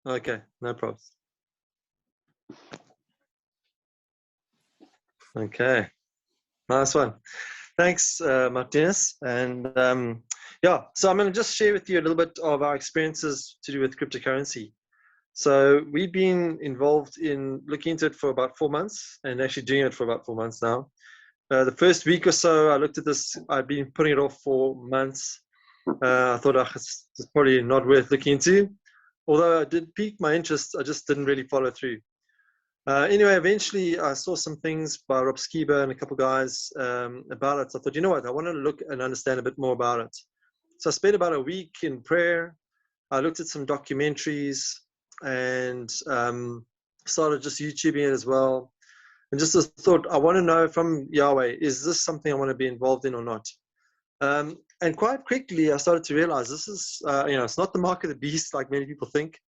Okay, no problems. Okay, nice one. Thanks, Martinez. And yeah, so I'm going to just share with you a little bit of our experiences to do with cryptocurrency. So we've been involved in looking into it for about 4 months and actually doing it for about 4 months now. The first week or so, I looked at this. I've been putting it off for months. I thought it's probably not worth looking into. Although I did pique my interest, I just didn't really follow through. Anyway, eventually I saw some things by Rob Skiba and a couple guys about it. So I thought, you know what, I want to look and understand a bit more about it. So I spent about a week in prayer. I looked at some documentaries and started just YouTubing it as well. And just thought, I want to know from Yahweh, is this something I want to be involved in or not? And quite quickly, I started to realize this is, it's not the mark of the beast like many people think.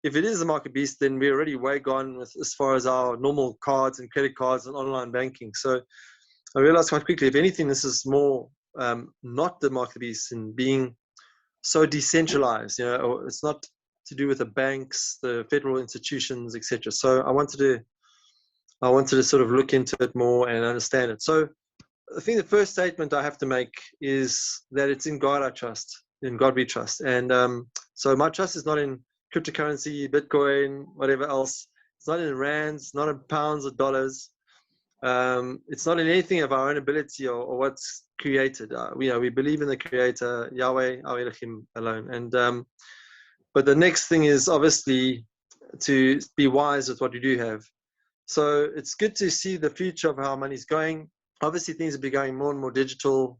If it is a market beast, then we're already way gone with as far as our normal cards and credit cards and online banking. So I realized quite quickly, if anything, this is more not the market beast and being so decentralized. Or it's not to do with the banks, the federal institutions, etc. So I wanted to sort of look into it more and understand it. So I think the first statement I have to make is that it's in God I trust, in God we trust. And so my trust is not in cryptocurrency, Bitcoin, whatever else. It's not in rands, not in pounds or dollars. It's not in anything of our own ability or what's created. We believe in the Creator, Yahweh, our Elohim alone. And but the next thing is obviously to be wise with what we do have. So it's good to see the future of how money's going. Obviously, things will be going more and more digital.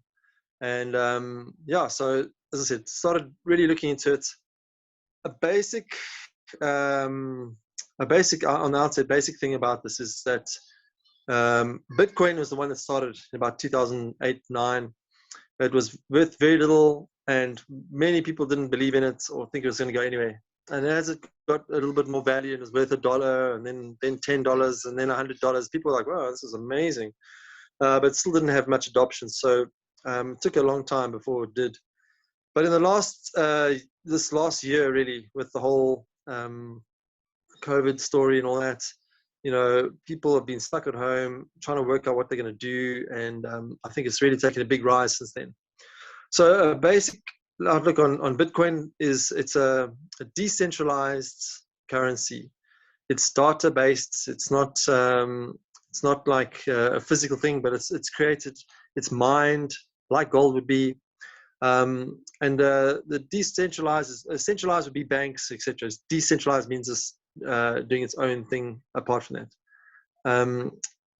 And so as I said, started really looking into it. A basic on the outset, basic thing about this is that Bitcoin was the one that started in about 2008-9. It was worth very little, and many people didn't believe in it or think it was going to go anywhere. And as it got a little bit more value, it was worth $1, and then $10, and then $100. People were like, "Wow, this is amazing!" But still didn't have much adoption. So it took a long time before it did. But in the this last year, really, with the whole COVID story and all that, people have been stuck at home trying to work out what they're going to do. And I think it's really taken a big rise since then. So a basic outlook on Bitcoin is it's a decentralized currency. It's data-based. It's not like a physical thing, but it's created, it's mined like gold would be. And the centralized would be banks, etc. Decentralized means it's doing its own thing apart from that.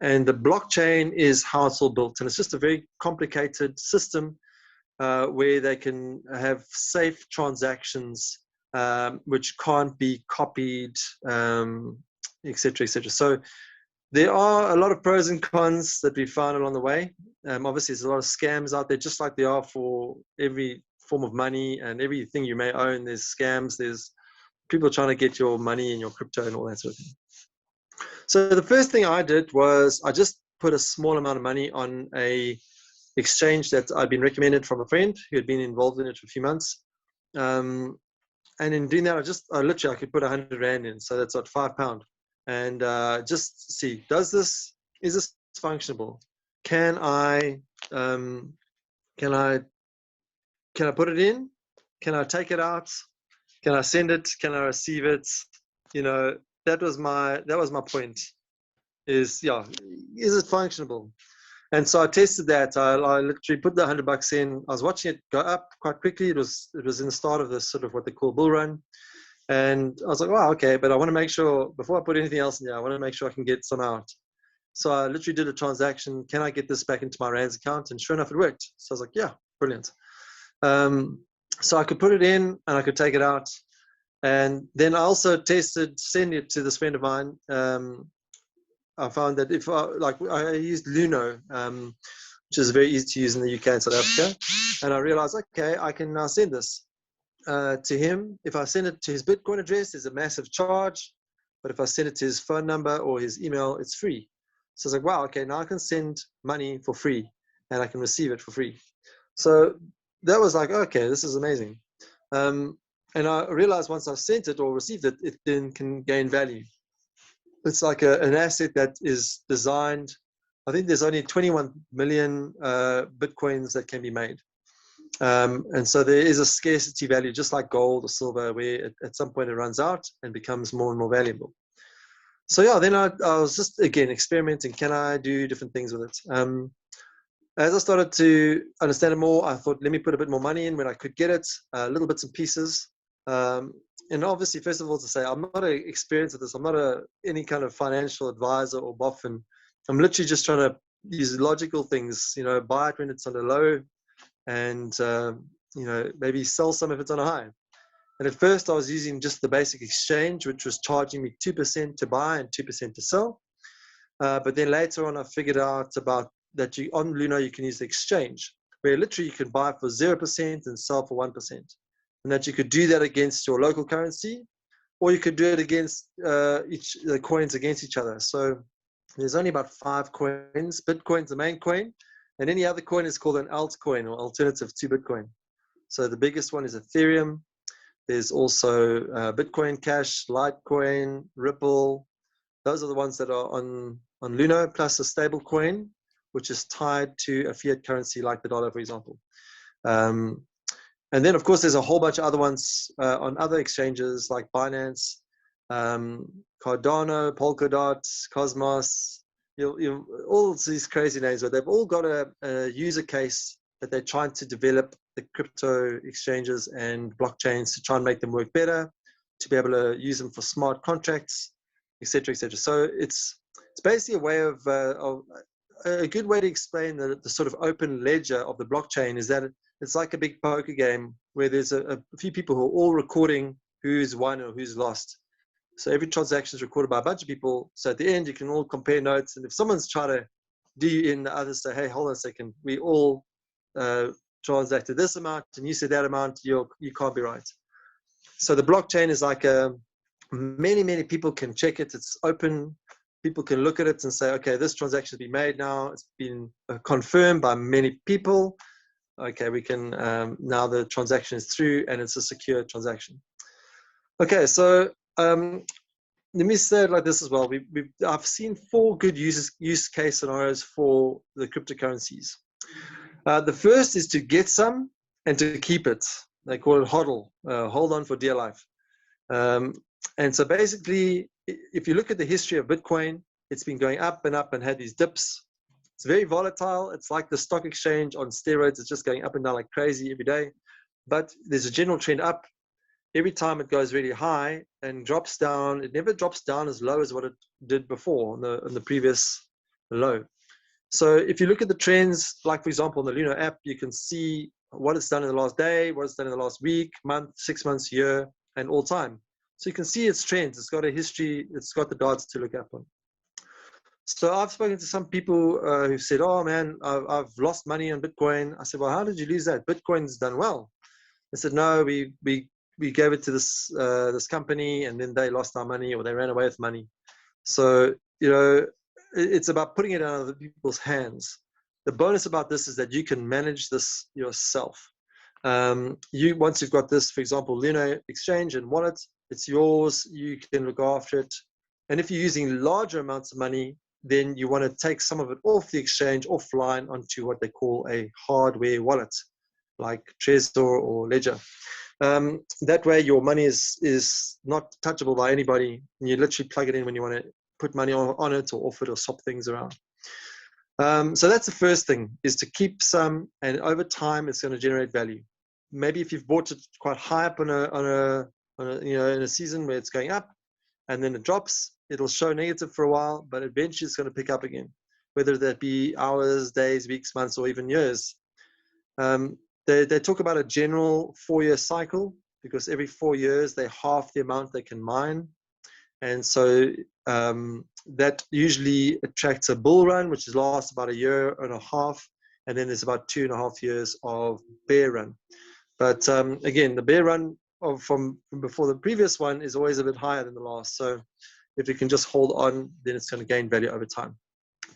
And the blockchain is how it's all built, and it's just a very complicated system where they can have safe transactions which can't be copied, etc., etc. So there are a lot of pros and cons that we found along the way. Obviously, there's a lot of scams out there, just like there are for every form of money and everything you may own. There's scams, there's people trying to get your money and your crypto and all that sort of thing. So the first thing I did was I just put a small amount of money on a exchange that I'd been recommended from a friend who had been involved in it for a few months. And in doing that, I could put 100 Rand in. So that's what, £5. And just see, is this functionable? Can I put it in? Can I take it out? Can I send it? Can I receive it? That was my point. Is it functionable? And so I tested that. I literally put the $100 in. I was watching it go up quite quickly. It was in the start of this sort of what they call bull run. And I was like, wow, okay, but I want to make sure before I put anything else in there, I want to make sure I can get some out. So I literally did a transaction. Can I get this back into my Rands account? And sure enough, it worked. So I was like, yeah, brilliant. So I could put it in and I could take it out. And then I also tested sending it to this friend of mine. I found that if I used Luno, which is very easy to use in the UK and South Africa, and I realized, okay, I can now send this to him. If I send it to his Bitcoin address, there's a massive charge, but if I send it to his phone number or his email, it's free. So I was like, wow, okay, now I can send money for free and I can receive it for free. So that was like, okay, this is amazing. And I realized once I've sent it or received it, it then can gain value. It's like an asset that is designed. I think there's only 21 million Bitcoins that can be made. And so there is a scarcity value, just like gold or silver, where at some point it runs out and becomes more and more valuable. So yeah, then I was just, again, experimenting. Can I do different things with it? As I started to understand it more, I thought, let me put a bit more money in when I could get it, little bits and pieces. And obviously, first of all, to say, I'm not an experienced at this. I'm not any kind of financial advisor or boffin. I'm literally just trying to use logical things, buy it when it's on a low and, maybe sell some if it's on a high. And at first, I was using just the basic exchange, which was charging me 2% to buy and 2% to sell. But then later on, I figured out about that on Luno, you can use the exchange, where literally you can buy for 0% and sell for 1%. And that you could do that against your local currency, or you could do it against the coins against each other. So there's only about 5 coins. Bitcoin's the main coin, and any other coin is called an altcoin or alternative to Bitcoin. So the biggest one is Ethereum. There's also Bitcoin Cash, Litecoin, Ripple. Those are the ones that are on Luno, plus a stable coin, which is tied to a fiat currency like the dollar, for example. And then, of course, there's a whole bunch of other ones on other exchanges like Binance, Cardano, Polkadot, Cosmos, all these crazy names, but they've all got a user case that they're trying to develop the crypto exchanges and blockchains to try and make them work better, to be able to use them for smart contracts, etc., etc. So it's basically a way of a good way to explain the sort of open ledger of the blockchain is that it's like a big poker game where there's a few people who are all recording who's won or who's lost. So every transaction is recorded by a bunch of people. So at the end, you can all compare notes. And if someone's trying to do you in, the others say, hey, hold on a second, we all transacted this amount and you said that amount, you can't be right. So the blockchain is like many people can check it. It's open. People can look at it and say, okay, this transaction has been made now. It's been confirmed by many people. Okay, we can, now the transaction is through and it's a secure transaction. Okay, so let me say it like this as well. I've seen 4 good use case scenarios for the cryptocurrencies. The first is to get some and to keep it. They call it HODL, hold on for dear life. And so basically, if you look at the history of Bitcoin, it's been going up and up and had these dips. It's very volatile. It's like the stock exchange on steroids. It's just going up and down like crazy every day. But there's a general trend up. Every time it goes really high and drops down, it never drops down as low as what it did before on the previous low. So if you look at the trends, like for example, on the Luno app, you can see what it's done in the last day, what it's done in the last week, month, 6 months, year, and all time. So you can see its trends. It's got a history. It's got the dots to look up on. So I've spoken to some people who said, oh man, I've lost money on Bitcoin. I said, well, how did you lose that? Bitcoin's done well. They said, no, we gave it to this company and then they lost our money or they ran away with money. So, it's about putting it out of other people's hands. The bonus about this is that you can manage this yourself. Once you've got this, for example, Luno exchange and wallet, it's yours. You can look after it. And if you're using larger amounts of money, then you want to take some of it off the exchange offline onto what they call a hardware wallet, like Trezor or Ledger. That way your money is not touchable by anybody. And you literally plug it in when you want to put money on it or off it or swap things around. So that's the first thing, is to keep some, and over time it's going to generate value. Maybe if you've bought it quite high up on a in a season where it's going up and then it drops, it'll show negative for a while, but eventually it's going to pick up again, whether that be hours, days, weeks, months, or even years. They talk about a general 4-year cycle, because every 4 years they halve the amount they can mine. And so that usually attracts a bull run, which lasts about 1.5 years. And then there's about 2.5 years of bear run. But again, the bear run from before the previous one is always a bit higher than the last. So if you can just hold on, then it's going to gain value over time.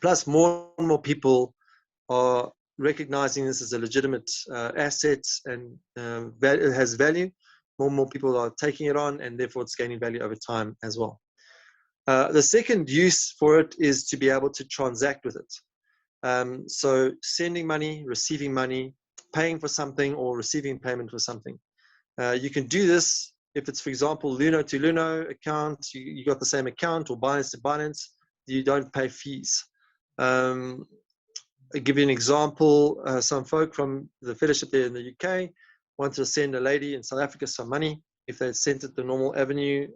Plus, more and more people are recognizing this as a legitimate asset and it has value. more and more people are taking it on, and therefore it's gaining value over time as well. The second use for it is to be able to transact with it. So sending money, receiving money, paying for something, or receiving payment for something. You can do this if it's, for example, Luno to Luno account, you got the same account, or Binance to Binance, you don't pay fees. I'll give you an example. Some folk from the fellowship there in the UK wanted to send a lady in South Africa some money. If they had sent it the normal avenue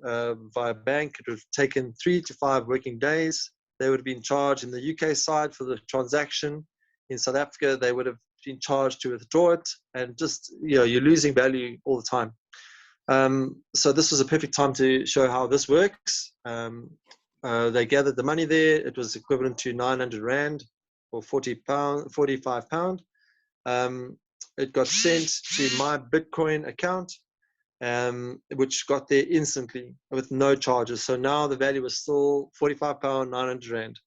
via bank, it would have taken 3 to 5 working days. They would have been charged in the UK side for the transaction. In South Africa, they would have been charged to withdraw it, and just, you're losing value all the time. So this was a perfect time to show how this works. They gathered the money there. It was equivalent to 900 Rand or 45 pound. It got sent to my Bitcoin account, which got there instantly with no charges. So now the value was still 45 pound, 900 Rand.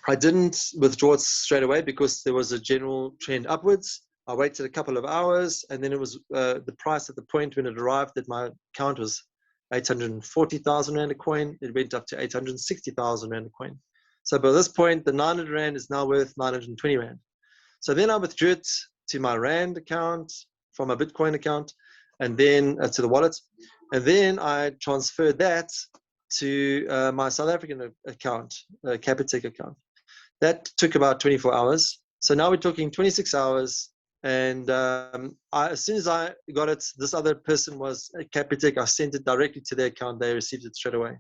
I didn't withdraw it straight away because there was a general trend upwards. I waited a couple of hours, and then it was the price at the point when it arrived that my account was 840,000 Rand a coin. It went up to 860,000 Rand a coin. So by this point, the 900 Rand is now worth 920 Rand. So then I withdrew it to my Rand account from my Bitcoin account, and then to the wallet. And then I transferred that to my South African account, Capitec account. That took about 24 hours. So now we're talking 26 hours. And as soon as I got it, this other person was at Capitec. I sent it directly to their account. They received it straight away.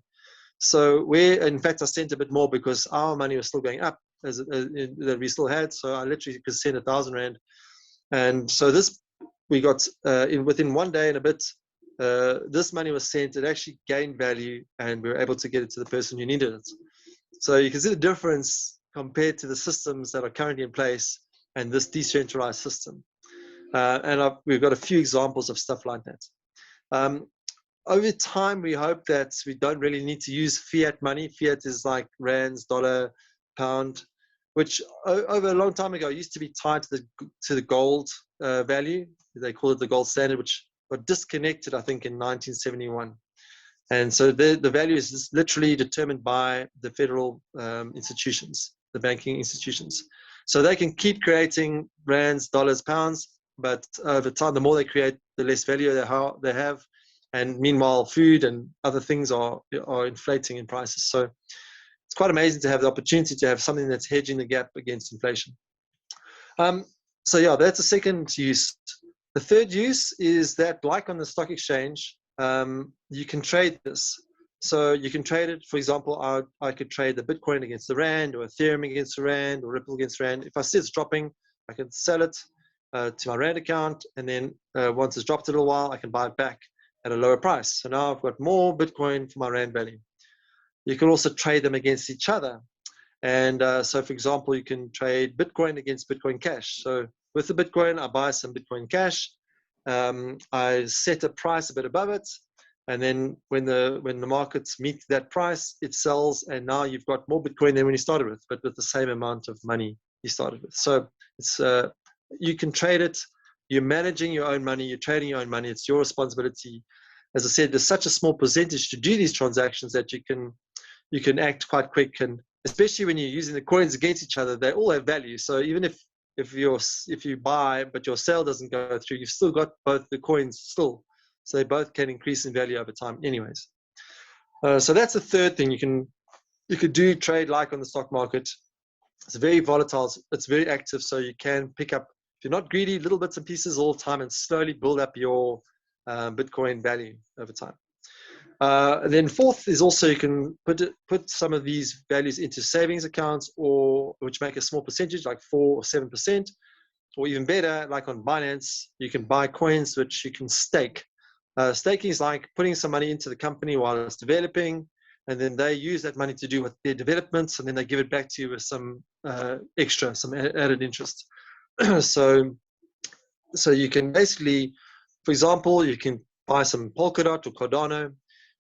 So in fact, I sent a bit more because our money was still going up that we still had. So I literally could send 1,000 Rand. And so this, we got within 1 day and a bit, this money was sent. It actually gained value, and we were able to get it to the person who needed it. So you can see the difference compared to the systems that are currently in place and this decentralized system. We've got a few examples of stuff like that. Over time, we hope that we don't really need to use fiat money. Fiat is like rands, dollar, pound, which over a long time ago used to be tied to the gold value. They call it the gold standard, which got disconnected, I think, in 1971. And so the value is just literally determined by the federal institutions, the banking institutions. So they can keep creating rands, dollars, pounds, but over time, the more they create, the less value they have. And meanwhile, food and other things are inflating in prices. So it's quite amazing to have the opportunity to have something that's hedging the gap against inflation. So yeah, that's the second use. The third use is that, like on the stock exchange, you can trade this. So you can trade it. For example, I could trade the Bitcoin against the Rand, or Ethereum against the Rand, or Ripple against Rand. If I see it's dropping, I can sell it to my Rand account, and then once it's dropped a little while, I can buy it back at a lower price. So now I've got more Bitcoin for my Rand value. You can also trade them against each other. And so, for example, you can trade Bitcoin against Bitcoin Cash. So with the Bitcoin, I buy some Bitcoin Cash. I set a price a bit above it. And then when the markets meet that price, it sells. And now you've got more Bitcoin than when you started with, but with the same amount of money you started with. So it's you can trade it. You're managing your own money. You're trading your own money. It's your responsibility. As I said, there's such a small percentage to do these transactions that you can act quite quick, and especially when you're using the coins against each other, they all have value. So even if you buy but your sale doesn't go through, you've still got both the coins still. So they both can increase in value over time anyways. So that's the third thing. You could do trade like on the stock market. It's very volatile. It's very active. So you can pick up, if you're not greedy, little bits and pieces all the time, and slowly build up your Bitcoin value over time. And then fourth is also you can put some of these values into savings accounts, which make a small percentage, like 4 or 7%, or even better, like on Binance, you can buy coins which you can stake. Staking is like putting some money into the company while it's developing, and then they use that money to do with their developments, and then they give it back to you with some some added interest. So you can basically, for example, you can buy some Polkadot or Cardano,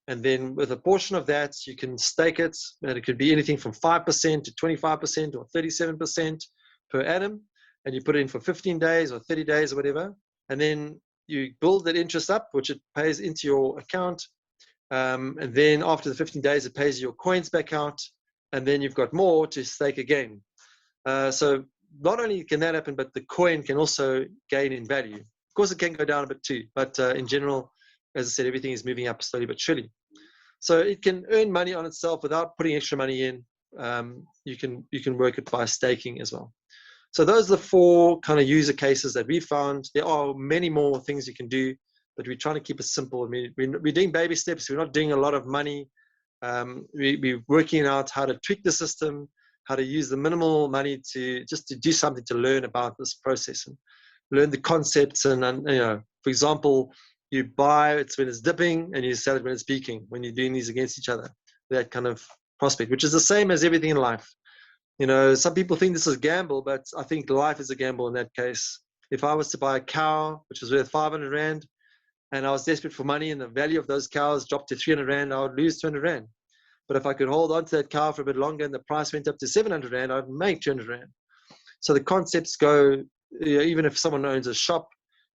and then with a portion of that, you can stake it, and it could be anything from 5% to 25% or 37% per annum, and you put it in for 15 days or 30 days or whatever. And then you build that interest up, which it pays into your account. And then after the 15 days, it pays your coins back out. And then you've got more to stake again. So not only can that happen, but the coin can also gain in value. Of course, it can go down a bit too. But in general, as I said, everything is moving up slowly but surely. So it can earn money on itself without putting extra money in. You can work it by staking as well. So those are the 4 kind of user cases that we found. There are many more things you can do, but we're trying to keep it simple. We're doing baby steps. We're not doing a lot of money. We're working out how to tweak the system, how to use the minimal money to do something to learn about this process and learn the concepts. And for example, you buy it when it's dipping and you sell it when it's peaking, when you're doing these against each other, that kind of prospect, which is the same as everything in life. Some people think this is a gamble, but I think life is a gamble in that case. If I was to buy a cow, which was worth 500 Rand, and I was desperate for money and the value of those cows dropped to 300 Rand, I would lose 200 Rand. But if I could hold on to that cow for a bit longer and the price went up to 700 Rand, I'd make 200 Rand. So the concepts go, even if someone owns a shop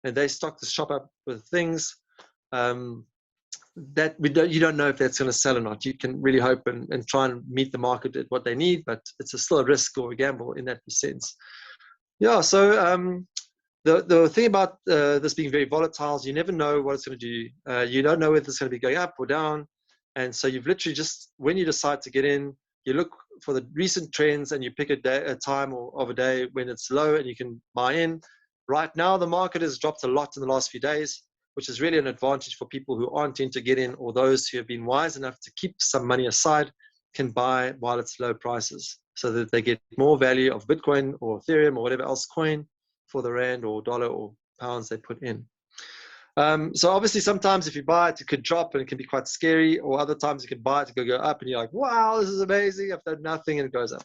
and they stock the shop up with things, you don't know if that's going to sell or not. You can really hope and try and meet the market at what they need, but it's still a risk or a gamble in that sense. Yeah, so the thing about this being very volatile is you never know what it's going to do. You don't know whether it's going to be going up or down. And so you've literally just, when you decide to get in, you look for the recent trends and you pick a time of a day when it's low and you can buy in. Right now, the market has dropped a lot in the last few days, which is really an advantage for people who aren't in to get in, or those who have been wise enough to keep some money aside can buy while it's low prices so that they get more value of Bitcoin or Ethereum or whatever else coin for the Rand or dollar or pounds they put in. So obviously sometimes if you buy it, it could drop and it can be quite scary, or other times you can buy it, it could go up and you're like, wow, this is amazing. I've done nothing and it goes up.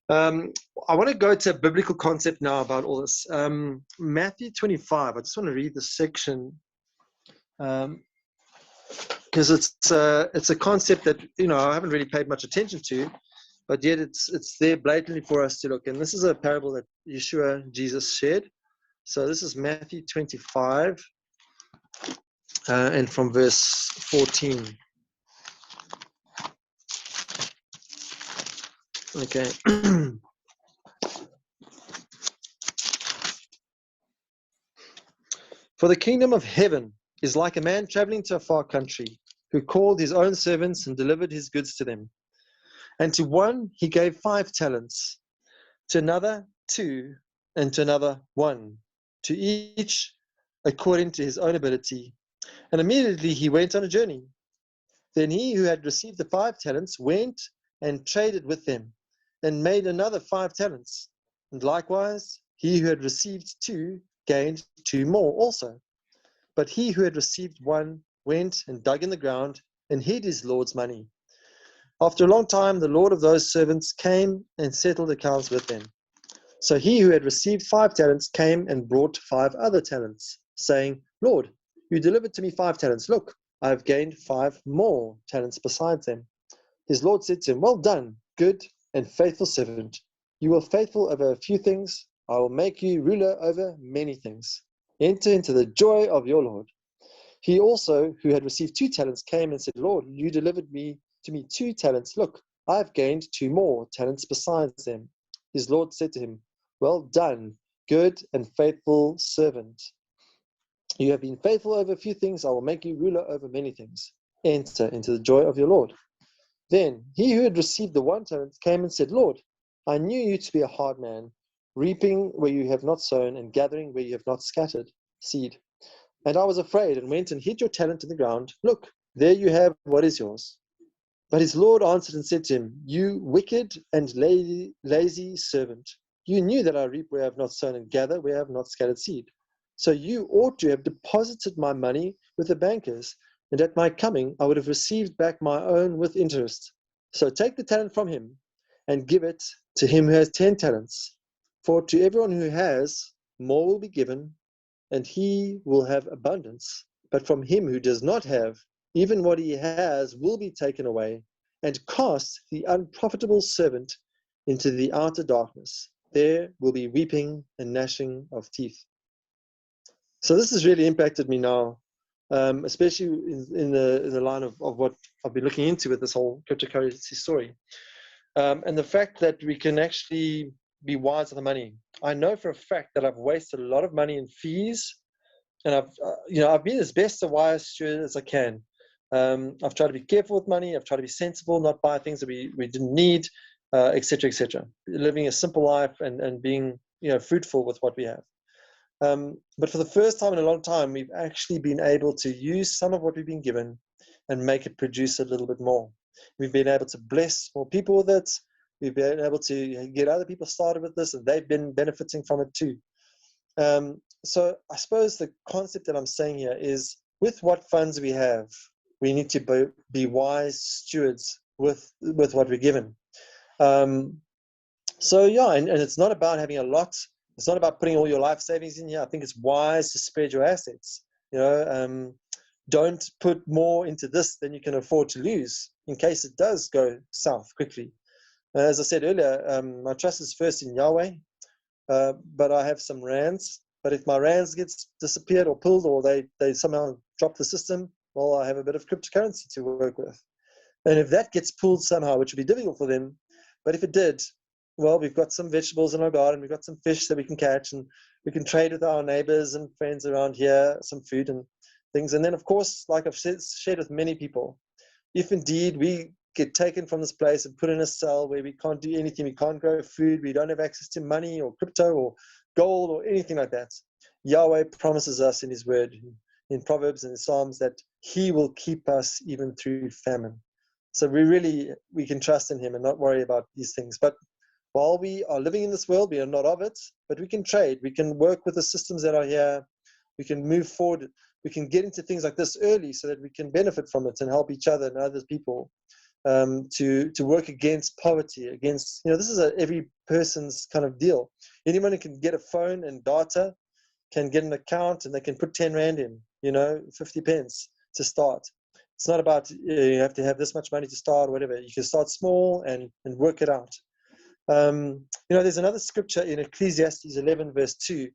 I want to go to a biblical concept now about all this. Matthew 25. I just want to read this section because it's a concept that I haven't really paid much attention to, but yet it's there blatantly for us to look. And this is a parable that Jesus shared. So this is Matthew 25, and from verse 14. Okay. For the kingdom of heaven is like a man traveling to a far country, who called his own servants and delivered his goods to them. And to one he gave 5 talents, to another 2, and to another 1, to each according to his own ability. And immediately he went on a journey. Then he who had received the 5 talents went and traded with them, and made another 5 talents. And likewise he who had received 2 gained 2 more also. But he who had received 1 went and dug in the ground and hid his Lord's money. After a long time, the Lord of those servants came and settled accounts with them. So he who had received 5 talents came and brought 5 other talents, saying, Lord, you delivered to me 5 talents. Look, I have gained 5 more talents besides them. His Lord said to him, well done, good and faithful servant. You were faithful over a few things. I will make you ruler over many things. Enter into the joy of your Lord. He also, who had received 2 talents, came and said, Lord, you delivered to me 2 talents. Look, I have gained 2 more talents besides them. His Lord said to him, well done, good and faithful servant. You have been faithful over a few things. I will make you ruler over many things. Enter into the joy of your Lord. Then he who had received the 1 talent came and said, Lord, I knew you to be a hard man, reaping where you have not sown and gathering where you have not scattered seed. And I was afraid and went and hid your talent in the ground. Look, there you have what is yours. But his Lord answered and said to him, you wicked and lazy servant, you knew that I reap where I have not sown and gather where I have not scattered seed. So you ought to have deposited my money with the bankers, and at my coming I would have received back my own with interest. So take the talent from him and give it to him who has 10 talents. For to everyone who has, more will be given, and he will have abundance. But from him who does not have, even what he has will be taken away. And cast the unprofitable servant into the outer darkness. There will be weeping and gnashing of teeth. So this has really impacted me now, especially in the line of what I've been looking into with this whole cryptocurrency story. And the fact that we can actually be wise with the money. I know for a fact that I've wasted a lot of money in fees, and I've been as best a wise steward as I can. I've tried to be careful with money. I've tried to be sensible, not buy things that we didn't need, etc., etc. Living a simple life and being fruitful with what we have. But for the first time in a long time, we've actually been able to use some of what we've been given and make it produce a little bit more. We've been able to bless more people with it. We've been able to get other people started with this, and they've been benefiting from it too. So I suppose the concept that I'm saying here is, with what funds we have, we need to be wise stewards with what we're given. So yeah, and it's not about having a lot. It's not about putting all your life savings in here. I think it's wise to spread your assets. Don't put more into this than you can afford to lose in case it does go south quickly. As I said earlier, my trust is first in Yahweh, but I have some rands. But if my rands gets disappeared or pulled, or they somehow drop the system, well, I have a bit of cryptocurrency to work with. And if that gets pulled somehow, which would be difficult for them, but if it did, well, we've got some vegetables in our garden, we've got some fish that we can catch, and we can trade with our neighbors and friends around here, some food and things. And then, of course, like I've shared with many people, if indeed we get taken from this place and put in a cell where we can't do anything, we can't grow food, we don't have access to money or crypto or gold or anything like that, Yahweh promises us in his word, in Proverbs and in Psalms, that he will keep us even through famine. So we can trust in him and not worry about these things. But while we are living in this world, we are not of it, but we can trade. We can work with the systems that are here. We can move forward. We can get into things like this early so that we can benefit from it and help each other and other people to work against poverty, against, this is every person's kind of deal. Anyone who can get a phone and data can get an account, and they can put 10 Rand in, 50 pence to start. It's not about you have to have this much money to start or whatever. You can start small and work it out. There's another scripture in Ecclesiastes 11 verse 2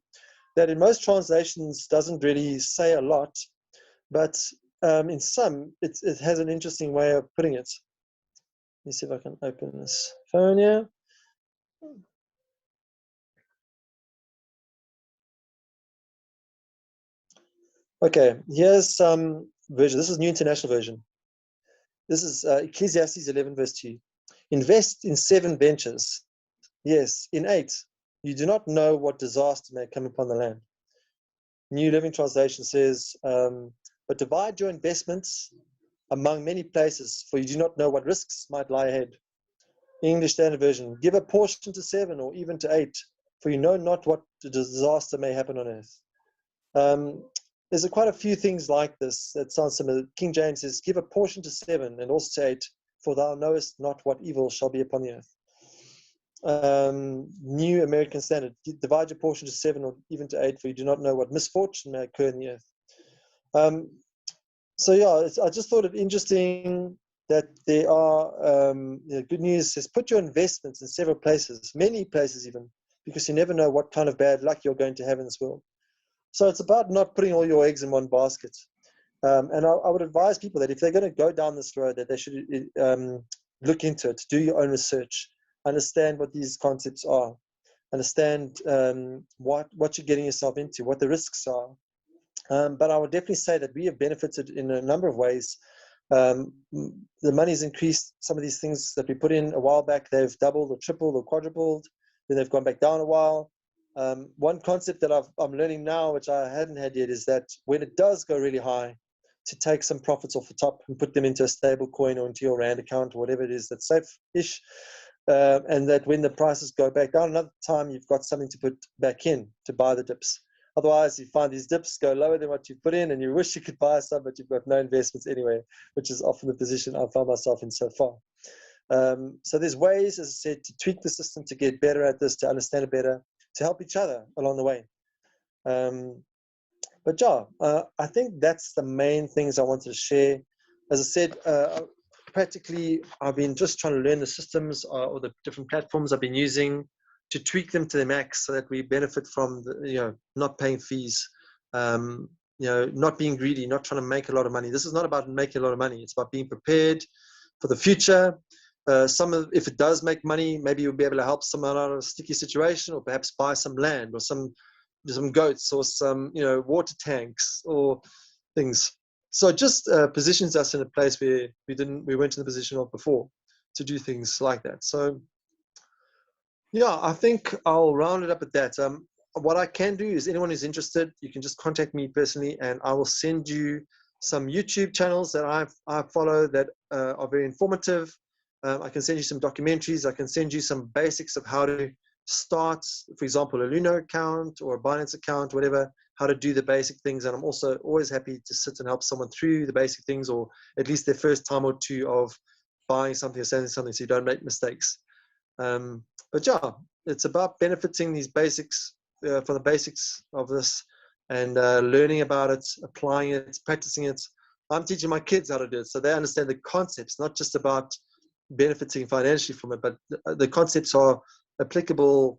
that in most translations doesn't really say a lot, but in some it has an interesting way of putting it. Let me see if I can open this phone here. Okay, here's some version. This is New International Version. This is Ecclesiastes 11 verse 2. Invest in 7 ventures. Yes, in 8. You do not know what disaster may come upon the land. New Living Translation says, but divide your investments among many places, for you do not know what risks might lie ahead. English Standard Version, give a portion to 7 or even to 8, for you know not what disaster may happen on earth. There's quite a few things like this that sound similar. King James says, give a portion to 7 and also to 8, for thou knowest not what evil shall be upon the earth. New American Standard, divide your portion to 7 or even to 8, for you do not know what misfortune may occur in the earth. So yeah, I just thought it interesting that there are good news says put your investments in several places, many places even, because you never know what kind of bad luck you're going to have in this world. So it's about not putting all your eggs in one basket. And I would advise people that if they're going to go down this road, that they should look into it, do your own research, understand what these concepts are, understand what you're getting yourself into, what the risks are. But I would definitely say that we have benefited in a number of ways. The money's increased. Some of these things that we put in a while back, they've doubled or tripled or quadrupled. Then they've gone back down a while. One concept that I'm learning now, which I hadn't had yet, is that when it does go really high, to take some profits off the top and put them into a stable coin or into your Rand account or whatever it is that's safe-ish. And that when the prices go back down another time, you've got something to put back in to buy the dips. Otherwise, you find these dips go lower than what you put in, and you wish you could buy some, but you've got no investments anyway, which is often the position I found myself in so far. So there's ways, as I said, to tweak the system, to get better at this, to understand it better, to help each other along the way. But yeah, I think that's the main things I wanted to share. As I said, practically, I've been just trying to learn the systems or the different platforms I've been using to tweak them to the max so that we benefit from not paying fees. not being greedy, not trying to make a lot of money. This is not about making a lot of money. It's about being prepared for the future. If it does make money, maybe you'll be able to help someone out of a sticky situation, or perhaps buy some land or some goats or some water tanks or things. So it just positions us in a place where we weren't in the position of before to do things like that. So yeah, I think I'll round it up at that. What I can do is, anyone who's interested, you can just contact me personally, and I will send you some YouTube channels that I follow that are very informative. I can send you some documentaries. I can send you some basics of how to start, for example, a Luno account or a Binance account, whatever, how to do the basic things. And I'm also always happy to sit and help someone through the basic things, or at least their first time or two of buying something or selling something, so you don't make mistakes. But yeah, it's about benefiting these basics, from the basics of this, and learning about it, applying it, practicing it. I'm teaching my kids how to do it, so they understand the concepts, not just about benefiting financially from it, but the concepts are applicable.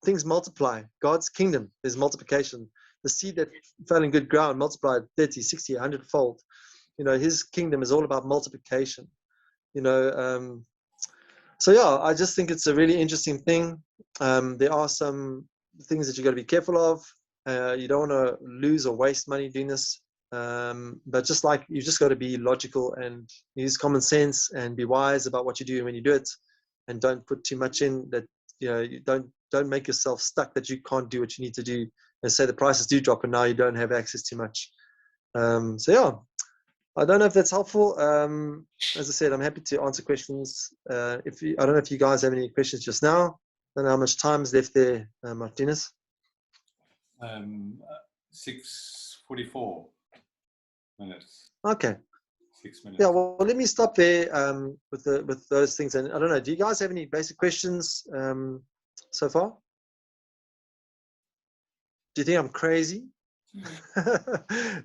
Things multiply. God's kingdom is multiplication. The seed that fell in good ground multiplied 30, 60, 100 fold. His kingdom is all about multiplication. So yeah, I just think it's a really interesting thing. There are some things that you got to be careful of. You don't want to lose or waste money doing this. But you just got to be logical and use common sense and be wise about what you do when you do it, and don't put too much in that. You don't make yourself stuck that you can't do what you need to do, and say the prices do drop and now you don't have access to much. So yeah, I don't know if that's helpful. As I said, I'm happy to answer questions. I don't know if you guys have any questions just now. I don't know how much time is left there, Martinez. 6:44 minutes. Okay. 6 minutes. Yeah. Well, let me stop there with those things. And I don't know. Do you guys have any basic questions so far? Do you think I'm crazy? Do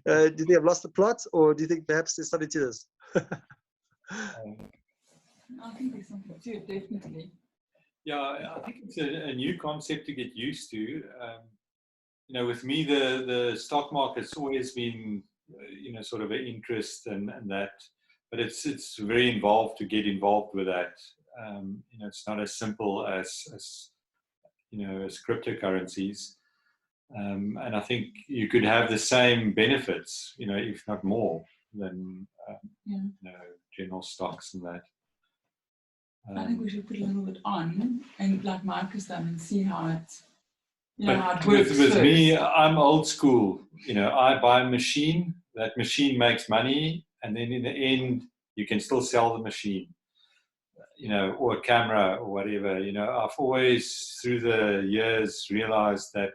you think I've lost the plot, or do you think perhaps there's something to this? I think there's something to it, definitely. Yeah, I think it's a new concept to get used to. With me, the stock market's always been, sort of an interest and that, but it's very involved to get involved with that. It's not as simple as cryptocurrencies. And I think you could have the same benefits, if not more, than general stocks and that. I think we should put a little bit on, and like Mark has done, and see how it works. With me, I'm old school. I buy a machine. That machine makes money, and then in the end, you can still sell the machine. Or a camera or whatever. I've always, through the years, realized that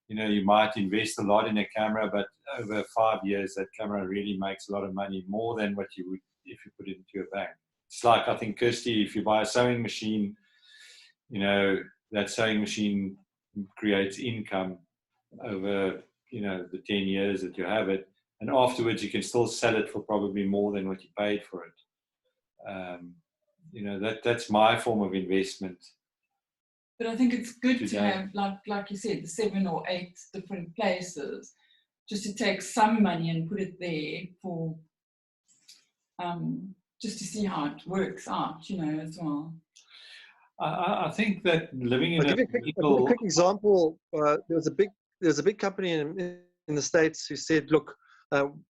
you might invest a lot in a camera, but over 5 years, that camera really makes a lot of money, more than what you would if you put it into a bank. It's like, I think, Kirsty, if you buy a sewing machine, that sewing machine creates income over, the 10 years that you have it. And afterwards, you can still sell it for probably more than what you paid for it. That's my form of investment. But I think it's good to have, like you said, the 7 or 8 different places, just to take some money and put it there for, just to see how it works out, as well. I think that living in I'll give you a quick example. There was a big company in the States who said, look,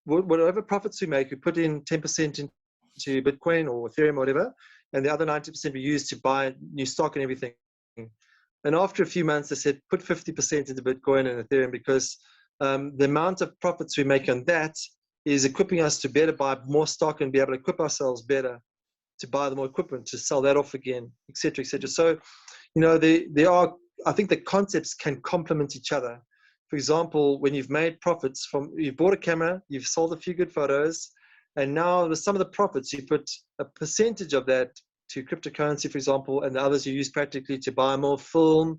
whatever profits we make, we put in 10% into Bitcoin or Ethereum or whatever, and the other 90% we use to buy new stock and everything. And after a few months, they said, put 50% into Bitcoin and Ethereum, because the amount of profits we make on that is equipping us to better buy more stock and be able to equip ourselves better to buy the more equipment, to sell that off again, et cetera, et cetera. So, I think the concepts can complement each other. For example, when you've made profits you've bought a camera, you've sold a few good photos, and now with some of the profits, you put a percentage of that to cryptocurrency, for example, and the others you use practically to buy more film,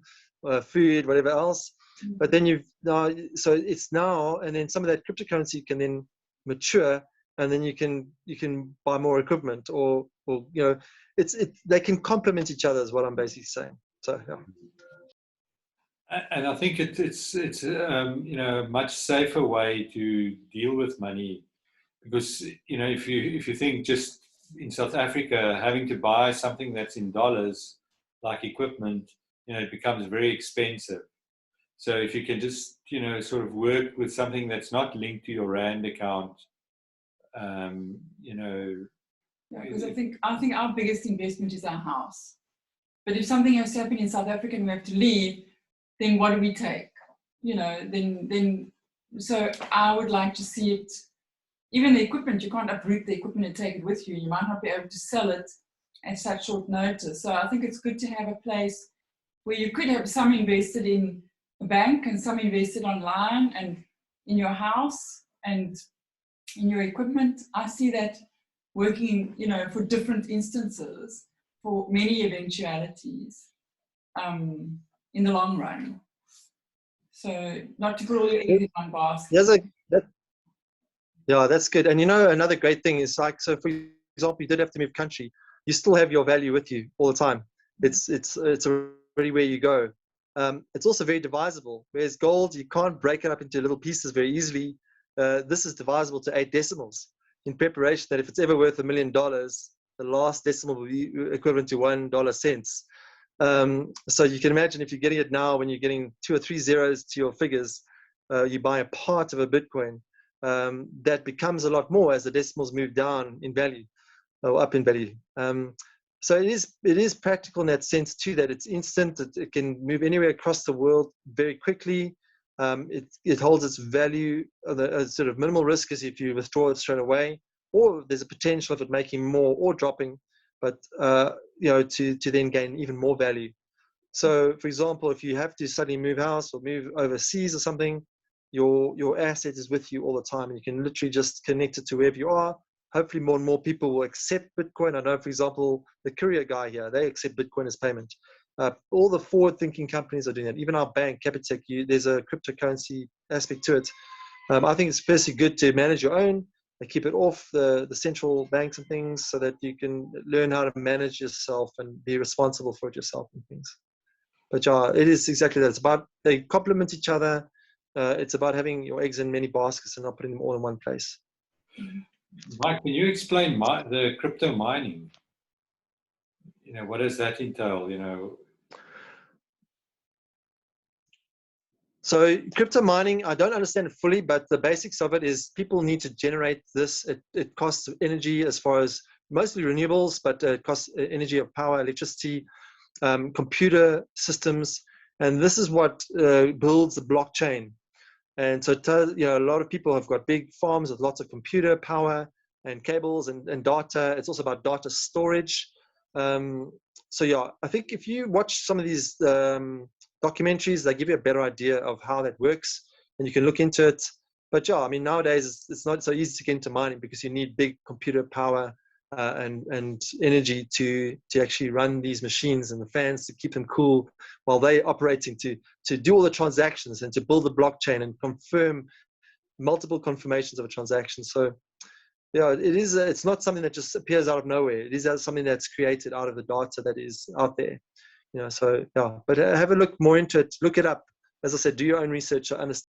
food, whatever else. But then and then some of that cryptocurrency can then mature, and then you can buy more equipment, or they can complement each other, is what I'm basically saying. So yeah. And I think it's you know, a much safer way to deal with money, because you know, if you think just in South Africa, having to buy something that's in dollars, like equipment, you know, it becomes very expensive. So if you can just, you know, sort of work with something that's not linked to your Rand account, you know. Yeah, because I think our biggest investment is our house. But if something has happened in South Africa and we have to leave, then what do we take? You know, then so I would like to see it. Even the equipment, you can't uproot the equipment and take it with you. You might not be able to sell it at such short notice. So I think it's good to have a place where you could have some invested in a bank and some invested online and in your house and in your equipment. I see that working, you know, for different instances, for many eventualities in the long run. So not to put all your eggs in one basket. Yeah, that's good. And you know, another great thing is like, so for example, you did have to move country, you still have your value with you all the time. It's already where you go. It's also very divisible. Whereas gold, you can't break it up into little pieces very easily. This is divisible to 8 decimals in preparation that if it's ever worth $1 million, the last decimal will be equivalent to $1.00. So you can imagine if you're getting it now, when you're getting 2 or 3 zeros to your figures, you buy a part of a Bitcoin. That becomes a lot more as the decimals move down in value or up in value. So it is practical in that sense too, that it's instant. It can move anywhere across the world very quickly. It holds its value, sort of minimal risk as if you withdraw it straight away, or there's a potential of it making more or dropping, but you know, to then gain even more value. So for example, if you have to suddenly move house or move overseas or something, your asset is with you all the time, and you can literally just connect it to wherever you are. Hopefully more and more people will accept Bitcoin. I know, for example, the courier guy here, they accept Bitcoin as payment. All the forward-thinking companies are doing that. Even our bank, Capitec, there's a cryptocurrency aspect to it. I think it's firstly good to manage your own and keep it off the central banks and things, so that you can learn how to manage yourself and be responsible for it yourself and things. But yeah, it is exactly that. It's about, they complement each other. It's about having your eggs in many baskets and not putting them all in one place. Mike, can you explain the crypto mining? You know, what does that entail? You know. So crypto mining, I don't understand it fully, but the basics of it is people need to generate this. It costs energy, as far as mostly renewables, but it costs energy of power, electricity, computer systems, and this is what builds the blockchain. And so, you know, a lot of people have got big farms with lots of computer power and cables and data. It's also about data storage. So yeah, I think if you watch some of these documentaries, they give you a better idea of how that works, and you can look into it. But yeah, I mean, nowadays it's not so easy to get into mining because you need big computer power and energy to actually run these machines, and the fans to keep them cool while they're operating, to do all the transactions and to build the blockchain and confirm multiple confirmations of a transaction. So yeah, it's not something that just appears out of nowhere. It is something that's created out of the data that is out there. You know, so yeah, but have a look more into it, look it up. As I said, do your own research, understand